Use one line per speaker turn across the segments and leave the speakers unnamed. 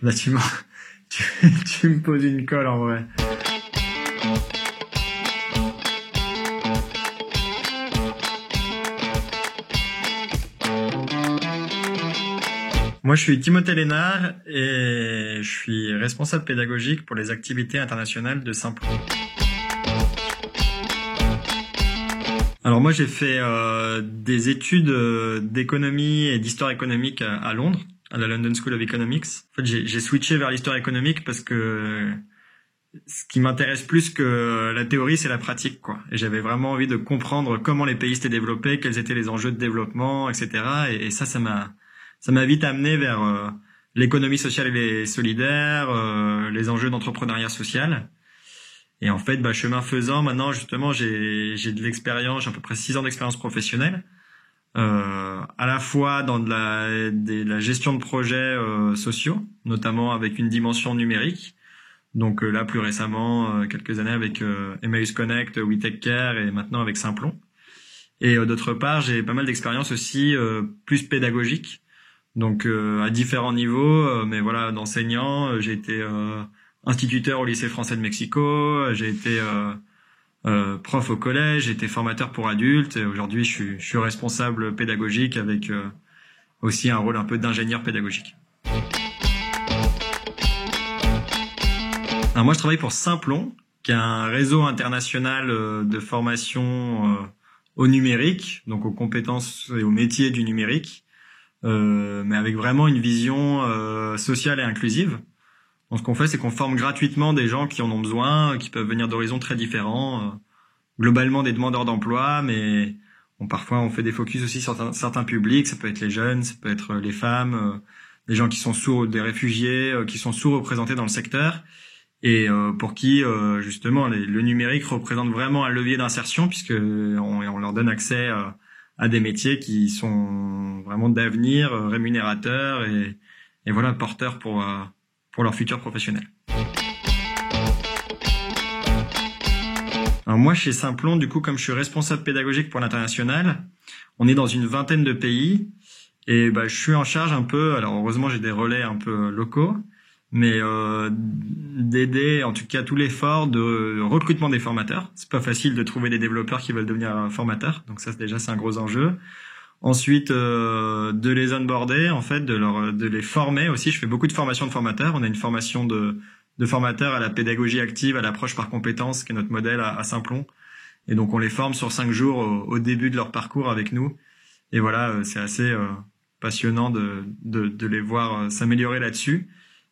Là, tu, tu me poses une colle en vrai. Moi, je suis Timothée Lénard et je suis responsable pédagogique pour les activités internationales de Simplon. Alors moi, j'ai fait des études d'économie et d'histoire économique à Londres, à la London School of Economics. En fait, j'ai switché vers l'histoire économique parce que ce qui m'intéresse plus que la théorie, c'est la pratique, quoi. Et j'avais vraiment envie de comprendre comment les pays s'étaient développés, quels étaient les enjeux de développement, etc. Et ça m'a vite amené vers l'économie sociale et solidaire, les enjeux d'entrepreneuriat social. Et en fait, chemin faisant, maintenant, justement, j'ai de l'expérience, j'ai à peu près 6 ans d'expérience professionnelle, à la fois dans de la gestion de projets sociaux, notamment avec une dimension numérique. Donc là, plus récemment, quelques années avec Emmaüs Connect, We Take Care et maintenant avec Simplon. Et d'autre part, j'ai pas mal d'expérience aussi plus pédagogique. Donc à différents niveaux, mais voilà, d'enseignant, j'ai été instituteur au lycée français de Mexico, j'ai été prof au collège, j'ai été formateur pour adultes et aujourd'hui je suis responsable pédagogique avec aussi un rôle un peu d'ingénieur pédagogique. Alors moi je travaille pour Simplon, qui est un réseau international de formation au numérique, donc aux compétences et aux métiers du numérique, mais avec vraiment une vision sociale et inclusive. Donc, ce qu'on fait, c'est qu'on forme gratuitement des gens qui en ont besoin, qui peuvent venir d'horizons très différents, globalement des demandeurs d'emploi, mais parfois on fait des focus aussi sur certains publics, ça peut être les jeunes, ça peut être les femmes, des gens qui sont des réfugiés, qui sont sous-représentés dans le secteur, et pour qui justement le numérique représente vraiment un levier d'insertion, puisque on leur donne accès à des métiers qui sont vraiment d'avenir, rémunérateurs et voilà, porteurs pour leur futur professionnel. Alors moi, chez Simplon, du coup, comme je suis responsable pédagogique pour l'international, on est dans une 20aine de pays et je suis en charge un peu, alors heureusement j'ai des relais un peu locaux, mais d'aider en tout cas tout l'effort de recrutement des formateurs. C'est pas facile de trouver des développeurs qui veulent devenir formateurs, donc ça déjà c'est un gros enjeu. Ensuite, de les onboarder, en fait, de les former aussi. Je fais beaucoup de formations de formateurs. On a une formation de formateurs à la pédagogie active, à l'approche par compétences, qui est notre modèle à Simplon. Et donc, on les forme sur 5 jours au début de leur parcours avec nous. Et voilà, c'est assez passionnant de les voir s'améliorer là-dessus,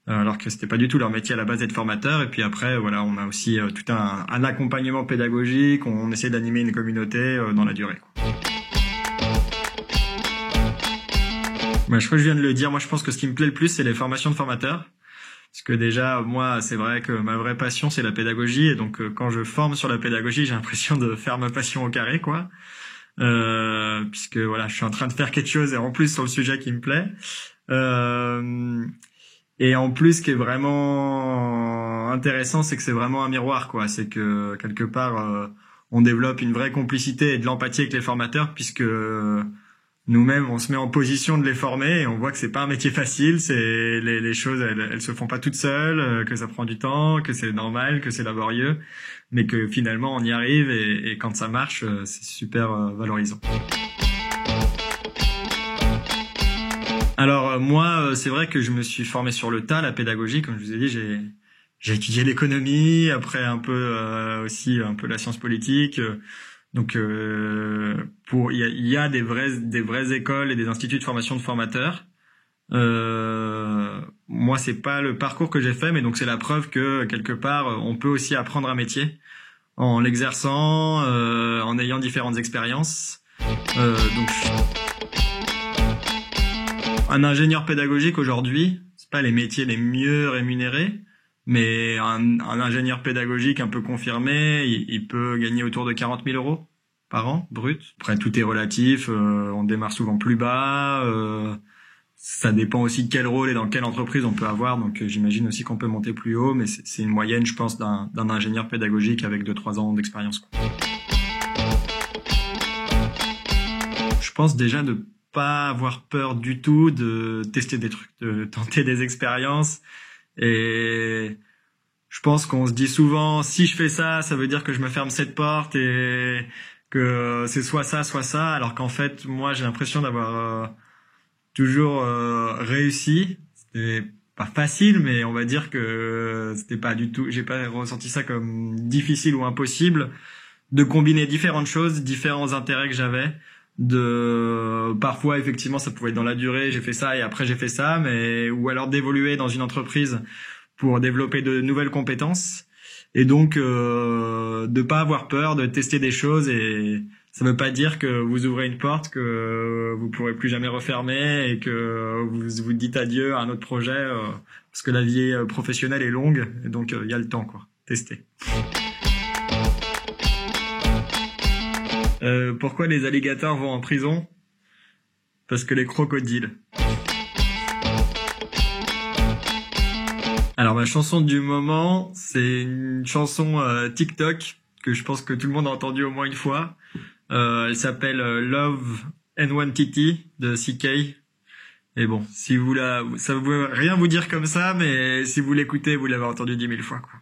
alors que c'était pas du tout leur métier à la base d'être formateur. Et puis après, voilà, on a aussi tout un accompagnement pédagogique. On essaie d'animer une communauté dans la durée, quoi. Je crois que je viens de le dire. Moi, je pense que ce qui me plaît le plus, c'est les formations de formateurs. Parce que déjà, moi, c'est vrai que ma vraie passion, c'est la pédagogie. Et donc, quand je forme sur la pédagogie, j'ai l'impression de faire ma passion au carré, quoi. Puisque, voilà, je suis en train de faire quelque chose et en plus sur le sujet qui me plaît. Et en plus, ce qui est vraiment intéressant, c'est que c'est vraiment un miroir, quoi. C'est que, quelque part, on développe une vraie complicité et de l'empathie avec les formateurs, puisque nous-mêmes, on se met en position de les former et on voit que c'est pas un métier facile, c'est les choses, elles se font pas toutes seules, que ça prend du temps, que c'est normal, que c'est laborieux, mais que finalement on y arrive et quand ça marche, c'est super valorisant. Alors moi, c'est vrai que je me suis formé sur le tas, la pédagogie, comme je vous ai dit, j'ai étudié l'économie, après un peu aussi un peu la science politique. Donc il y a des vraies écoles et des instituts de formation de formateurs. Moi c'est pas le parcours que j'ai fait, mais donc c'est la preuve que quelque part on peut aussi apprendre un métier en l'exerçant, en ayant différentes expériences. Un ingénieur pédagogique aujourd'hui, c'est pas les métiers les mieux rémunérés. Mais un ingénieur pédagogique un peu confirmé, il peut gagner autour de 40 000 euros par an, brut. Après, tout est relatif, on démarre souvent plus bas, ça dépend aussi de quel rôle et dans quelle entreprise on peut avoir, donc j'imagine aussi qu'on peut monter plus haut, mais c'est une moyenne, je pense, d'un ingénieur pédagogique avec 2-3 ans d'expérience, quoi. Je pense déjà de pas avoir peur du tout de tester des trucs, de tenter des expériences. Et je pense qu'on se dit souvent, si je fais ça, ça veut dire que je me ferme cette porte et que c'est soit ça, alors qu'en fait, moi, j'ai l'impression d'avoir toujours réussi. C'était pas facile, mais on va dire que c'était pas du tout, j'ai pas ressenti ça comme difficile ou impossible de combiner différentes choses, différents intérêts que j'avais. Parfois effectivement ça pouvait être dans la durée, j'ai fait ça et après j'ai fait ça, mais ou alors d'évoluer dans une entreprise pour développer de nouvelles compétences et donc de pas avoir peur de tester des choses. Et ça veut pas dire que vous ouvrez une porte que vous pourrez plus jamais refermer et que vous dites adieu à un autre projet parce que la vie professionnelle est longue et donc il y a le temps quoi. Tester. Pourquoi les alligators vont en prison? Parce que les crocodiles. Alors ma chanson du moment, c'est une chanson TikTok que je pense que tout le monde a entendu au moins une fois. Elle s'appelle Love N1TT de CK. Et bon, si ça veut rien vous dire comme ça, mais si vous l'écoutez, vous l'avez entendu 10 000 fois quoi.